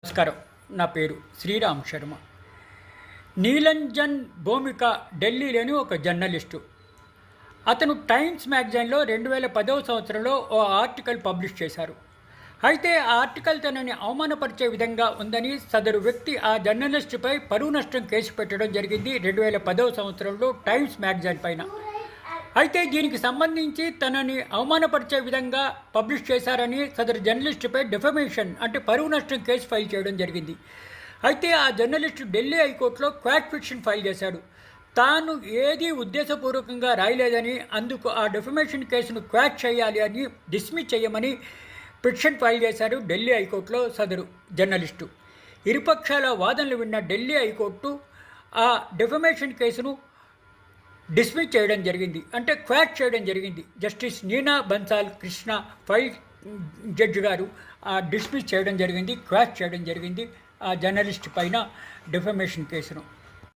నమస్కారం. నా పేరు శ్రీరామ్ శర్మ. నీలంజన్ భూమిక ఢిల్లీలోని ఒక జర్నలిస్టు. అతను టైమ్స్ మ్యాగజైన్లో 2010వ సంవత్సరంలో ఓ ఆర్టికల్ పబ్లిష్ చేశారు. అయితే ఆ ఆర్టికల్ తనని అవమానపరిచే విధంగా ఉందని సదరు వ్యక్తి ఆ జర్నలిస్టుపై పరువు నష్టం కేసు పెట్టడం జరిగింది 2010వ సంవత్సరంలో టైమ్స్ మ్యాగజైన్ పైన. అయితే దీనికి సంబంధించి తనని అవమానపరిచే విధంగా పబ్లిష్ చేశారని సదరు జర్నలిస్టుపై డిఫమేషన్ అంటే పరువు నష్టం కేసు ఫైల్ చేయడం జరిగింది. అయితే ఆ జర్నలిస్టు ఢిల్లీ హైకోర్టులో క్వాట్ పిటిషన్ ఫైల్ చేశాడు. తాను ఏదీ ఉద్దేశపూర్వకంగా రాయలేదని, అందుకు ఆ డిఫమేషన్ కేసును క్వాట్ చేయాలి అని డిస్మిస్ చేయమని పిటిషన్ ఫైల్ చేశారు ఢిల్లీ హైకోర్టులో సదరు జర్నలిస్టు. ఇరుపక్షాల వాదనలు విన్న ఢిల్లీ హైకోర్టు ఆ డిఫమేషన్ కేసును డిస్మిస్ చేయడం జరిగింది, అంటే క్వాట్ చేయడం జరిగింది. Justice Neena Bansal Krishna file judge గారు డిస్మిస్ చేయడం జరిగింది, క్వాట్ చేయడం జరిగింది ఆ జర్నలిస్ట్ పైన డిఫమేషన్ కేసును.